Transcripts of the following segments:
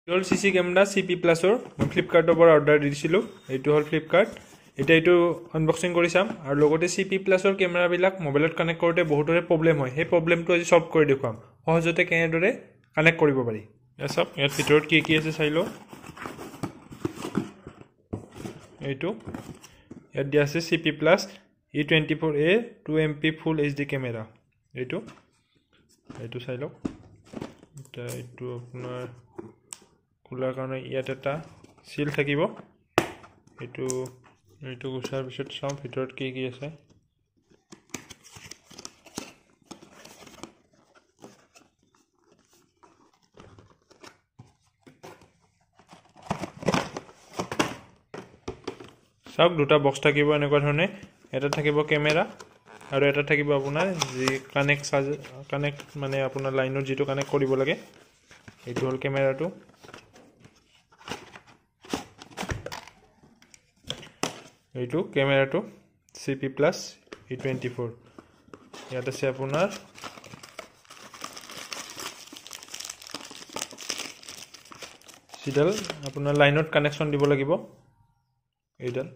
হল CC camera CP প্লাছৰ মই ফ্লিপকাৰ্টৰ পৰা অৰ্ডাৰ দিছিলোঁ এইটো হ'ল ফ্লিপকাৰ্ট এটা এইটো আনবক্সিং কৰি চাম আৰু লগতে CP প্লাছৰ কেমেৰাবিলাক মোবাইলত কানেক্ট কৰোঁতে বহুতৰে প্ৰব্লেম হয় সেই প্ৰব্লেমটো আজি সলভ কৰি দেখুৱাম সহজতে কেনেদৰে কানেক্ট কৰিব পাৰি চাওক ইয়াৰ ভিতৰত কি কি আছে চাই লওঁ এইটো ইয়াত দিয়া আছে CP প্লাছ E24A 2MP ফুল HD কেমেৰা এইটো চাই লওক এইটো আপোনাৰ খোলাৰ কাৰণে ইয়াত এটা সিল থাকিব এইটো গুছাৰ পিছত চাওঁ ভিতৰত কি কি আছে চাওক দুটা বক্স থাকিব এনেকুৱা ধৰণে এটা থাকিব কেমেৰা আৰু এটা থাকিব আপোনাৰ যি কানেক্ট মানে আপোনাৰ লাইনৰ যেটো কানেক্ট কৰিব লাগে এইটো হ'ল কেমেৰাটো এইটো কেমেৰাটো CP প্লাছ E24 ইয়াত আছে আপোনাৰ সিডাল আপোনাৰ লাইনত কানেকশ্যন দিব লাগিব এইডাল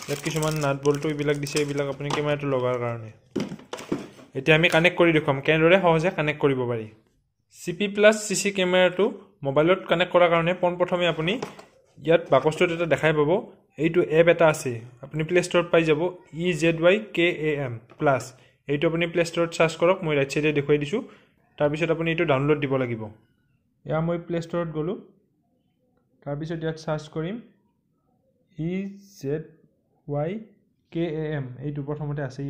ইয়াত কিছুমান নাট বল্টু এইবিলাক দিছে এইবিলাক আপুনি কেমেৰাটো লগাৰ কাৰণে এতিয়া আমি কানেক্ট কৰি দেখুৱাম কেনেদৰে সহজে কানেক্ট কৰিব পাৰি CP প্লাছ CC কেমেৰাটো মোবাইলত কানেক্ট কৰাৰ কাৰণে পোনপ্ৰথমে আপুনি ইয়াত বাকচটোত এটা দেখাই পাব এইটো এপ এটা আছে আপুনি প্লে ষ্টৰত পাই যাব EZYKAM প্লাছ এইটো আপুনি প্লে ষ্টৰত সাৰ্চ কৰক মই ৰাইট সাইডে দেখুৱাই দিছো তাৰ পিছত আপুনি এইটো ডাউনলোড দিব লাগিব ইয়া মই প্লে ষ্টৰত গলো তাৰ পিছত ইয়াত সাৰ্চ কৰিম EZYKAM এইটো প্ৰথমতে আছে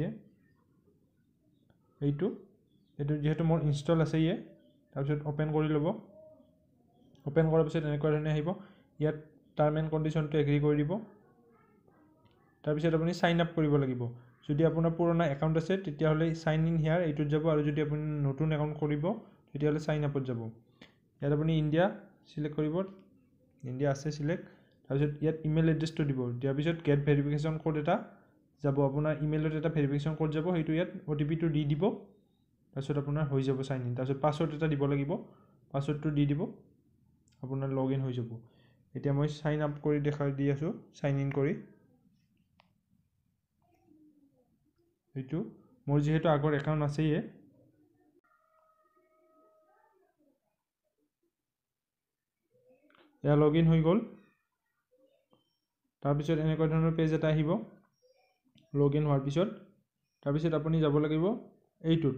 এইটো যেহেতু মোৰ ইনষ্টল আছে তাৰ পিছত ওপেন কৰি ল'ব ওপেন কৰাৰ পিছত এনেকুৱা ধৰণে আহিব ইয়াত টাৰ্ম এণ্ড কণ্ডিশ্যনটো এগ্ৰি কৰি দিব তাৰ পিছত আপুনি সাইন আপ কৰিব লাগিব যদি আপোনাৰ পুৰণা একাউণ্ট আছে তেতিয়াহ'লে সাইন ইন হিয়াৰ এইটোত যাব আৰু যদি আপুনি নতুন একাউণ্ট কৰিব তেতিয়াহ'লে সাইন আপত যাব ইয়াত আপুনি ইণ্ডিয়া সিলেক্ট কৰিব ইণ্ডিয়া আছে সিলেক্ট তাৰপিছত ইয়াত ইমেইল এড্ৰেছটো দিব দিয়াৰ পিছত গেট ভেৰিফিকেশ্যন কোড এটা যাব আপোনাৰ ইমেইলত এটা ভেৰিফিকেশ্যন কোড যাব সেইটো ইয়াত OTPটো দি দিব তাৰপিছত আপোনাৰ হৈ যাব সাইন ইন তাৰপিছত পাছৱৰ্ড এটা দিব লাগিব পাছৱৰ্ডটো দি দিব আপোনাৰ লগ ইন হৈ যাব এতিয়া মই সাইন আপ কৰি দেখাই দি আছো সাইন ইন কৰি এইটো মোৰ যেহেতু আগৰ একাউণ্ট আছে ইয়া লগ ইন হৈ গ'ল তাৰপিছত এনেকুৱা ধৰণৰ পেজ এটা আহিব লগ ইন হোৱাৰ পিছত তাৰপিছত আপুনি যাব লাগিব এইটোত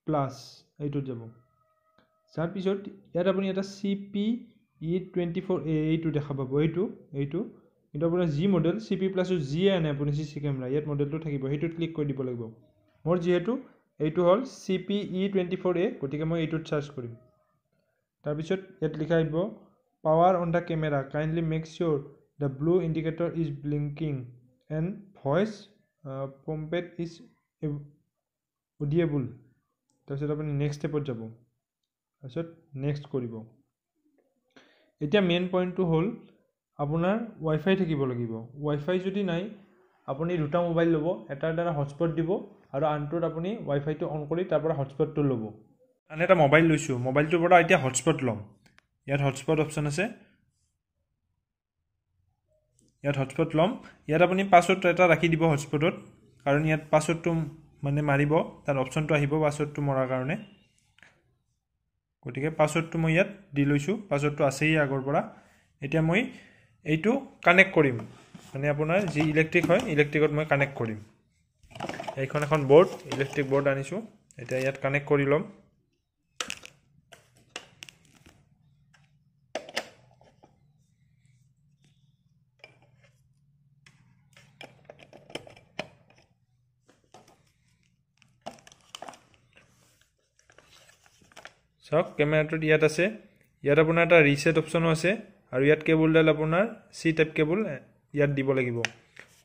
প্লাছ এইটোত যাব তাৰ পিছত ইয়াত আপুনি এটা CP E24A এইটো দেখা পাব এইটো কিন্তু আপোনাৰ যি মডেল CP প্লাছৰ যি আনে আপুনি CC কেমেৰা ইয়াত মডেলটো থাকিব সেইটোত ক্লিক কৰি দিব লাগিব মোৰ যেহেতু এইটো হ'ল CP E24A গতিকে মই এইটোত সাৰ্চ কৰিম তাৰপিছত ইয়াত লিখা আহিব power on the camera kindly make sure the blue indicator is blinking and voice prompt is audible তাৰপিছত আপুনি নেক্সট ষ্টেপত যাব তাৰপিছত নেক্সট কৰিব এতিয়া মেইন পইণ্টটো হ'ল আপোনাৰ ৱাইফাই থাকিব লাগিব ৱাইফাই যদি নাই আপুনি দুটা মোবাইল ল'ব এটাৰ দ্বাৰা হটস্পট দিব আৰু আনটোত আপুনি ৱাইফাইটো অন কৰি তাৰ পৰা হটস্পটটো ল'ব আন এটা মোবাইল লৈছোঁ মোবাইলটোৰ পৰা এতিয়া হটস্পট ল'ম ইয়াত হটস্পট অপশ্যন আছে ইয়াত হটস্পট ল'ম ইয়াত আপুনি পাছৱৰ্ড এটা ৰাখি দিব হটস্পটত কাৰণ ইয়াত পাছৱৰ্ডটো মানে মাৰিব তাৰ অপশ্যনটো আহিব পাছৱৰ্ডটো মৰাৰ কাৰণে গতিকে পাছৱৰ্ডটো মই ইয়াত দি লৈছোঁ পাছৱৰ্ডটো আছেই আগৰ পৰা এতিয়া মই এইটো কানেক্ট কৰিম মানে আপোনাৰ যি ইলেক্ট্ৰিক হয় ইলেক্ট্ৰিকত মই কানেক্ট কৰিম এইখন এখন বৰ্ড ইলেক্ট্ৰিক বৰ্ড আনিছোঁ এতিয়া ইয়াত কানেক্ট কৰি ল'ম চাওক কেমেৰাটোত ইয়াত আছে ইয়াত আপোনাৰ এটা ৰিছেট অপশ্যনো আছে আৰু ইয়াত কেবুলডাল আপোনাৰ C টাইপ কেবুল ইয়াত দিব লাগিব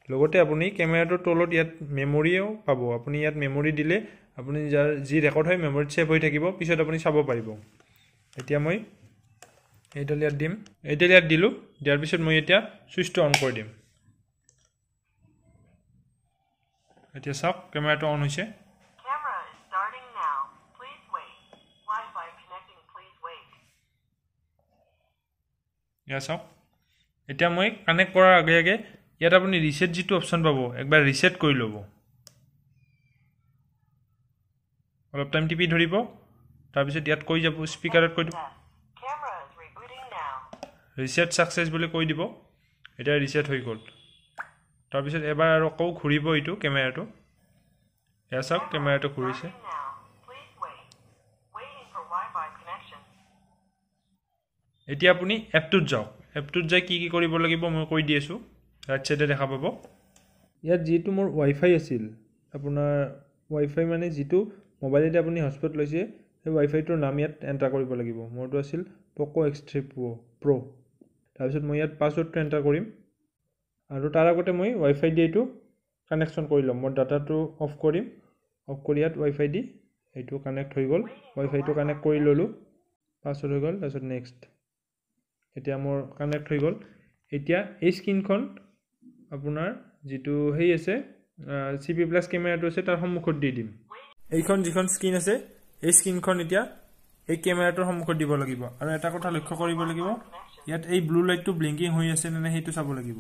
লগতে আপুনি কেমেৰাটোৰ তলত ইয়াত মেমৰিও পাব আপুনি ইয়াত মেমৰি দিলে আপুনি যি ৰেকৰ্ড হয় মেমৰিত সেভ হৈ থাকিব পিছত আপুনি চাব পাৰিব এতিয়া মই এইডাল ইয়াত দিম এইডাল ইয়াত দিলোঁ দিয়াৰ পিছত মই এতিয়া ছুইচটো অন কৰি দিম এতিয়া চাওক কেমেৰাটো অন হৈছে ইয়া চাওক এতিয়া মই কানেক্ট কৰাৰ আগে আগে ইয়াত আপুনি ৰিছেট যিটো অপশ্যন পাব একবাৰ ৰিছেট কৰি ল'ব অলপ টাইম টিপি ধৰিব তাৰপিছত ইয়াত কৈ যাব স্পীকাৰত কৈ দিব ৰিছেট ছাকচেছ বুলি কৈ দিব এতিয়া ৰিছেট হৈ গ'ল তাৰপিছত এবাৰ আৰু আকৌ ঘূৰিব এইটো কেমেৰাটো এয়া চাওক কেমেৰাটো ঘূৰিছে এতিয়া আপুনি এপটোত যাওক এপটোত যাই কি কৰিব লাগিব মই কৈ দি আছোঁ ৰাইট চাইডে দেখা পাব ইয়াত যিটো মোৰ ৱাইফাই আছিল আপোনাৰ ৱাইফাই মানে যিটো মোবাইলতে আপুনি হটস্পট লৈছে সেই ৱাইফাইটোৰ নাম ইয়াত এণ্টাৰ কৰিব লাগিব মোৰটো আছিল প'ক' X3 Pro তাৰপিছত মই ইয়াত পাছৱৰ্ডটো এণ্টাৰ কৰিম আৰু তাৰ আগতে মই ৱাইফাই দি এইটো কানেকশ্যন কৰি ল'ম মই ডাটাটো অফ কৰিম অফ কৰি ইয়াত ৱাইফাই দি এইটো কানেক্ট হৈ গ'ল ৱাইফাইটো কানেক্ট কৰি ল'লোঁ পাছৱৰ্ড হৈ গ'ল তাৰপিছত নেক্সট এতিয়া মোৰ কানেক্ট হৈ গ'ল এতিয়া এই স্ক্ৰীনখন আপোনাৰ যিটো হেই আছে CP+ কেমেৰাটো আছে তাৰ সন্মুখত দি দিম এইখন যিখন স্ক্ৰীন আছে এই স্ক্ৰীনখন এতিয়া এই কেমেৰাটোৰ সন্মুখত দিব লাগিব আৰু এটা কথা লক্ষ্য কৰিব লাগিব ইয়াত এই ব্লু লাইটটো ব্লিংকিং হৈ আছে নে সেইটো চাব লাগিব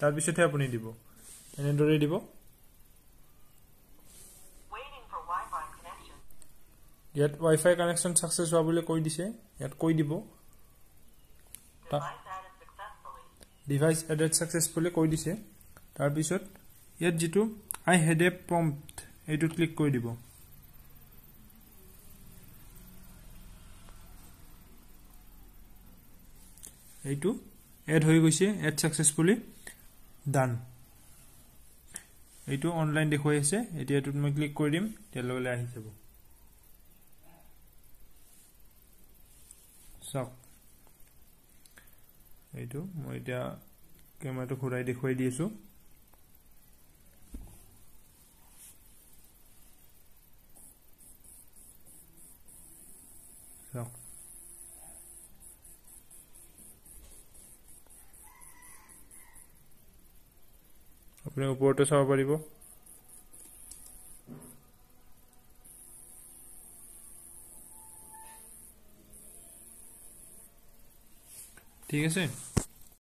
তাৰপিছতহে আপুনি দিব এনেদৰে দিব ইয়াত ৱাইফাই কানেকশ্যন ছাকচেছ হোৱা বুলি কৈ দিছে ইয়াত কৈ দিব ডিভাইচ এডেড ছাকচেছফুলি কৈ দিছে তাৰপিছত ইয়াত যিটো আই হেড এ প্ৰম্পট এইটো ক্লিক কৰি দিব এইটো এড হৈ গৈছে এড ছাকচেছফুলি ডান এইটো অনলাইন দেখুৱাই আছে এতিয়া এইটোত মই ক্লিক কৰি দিম তেললৈ আহি যাব চাওক এইটো মই এতিয়া কেমেৰাটো ঘূৰাই দেখুৱাই দি আছোঁ চাওক আপুনি ওপৰতো চাব পাৰিব ঠিক আছে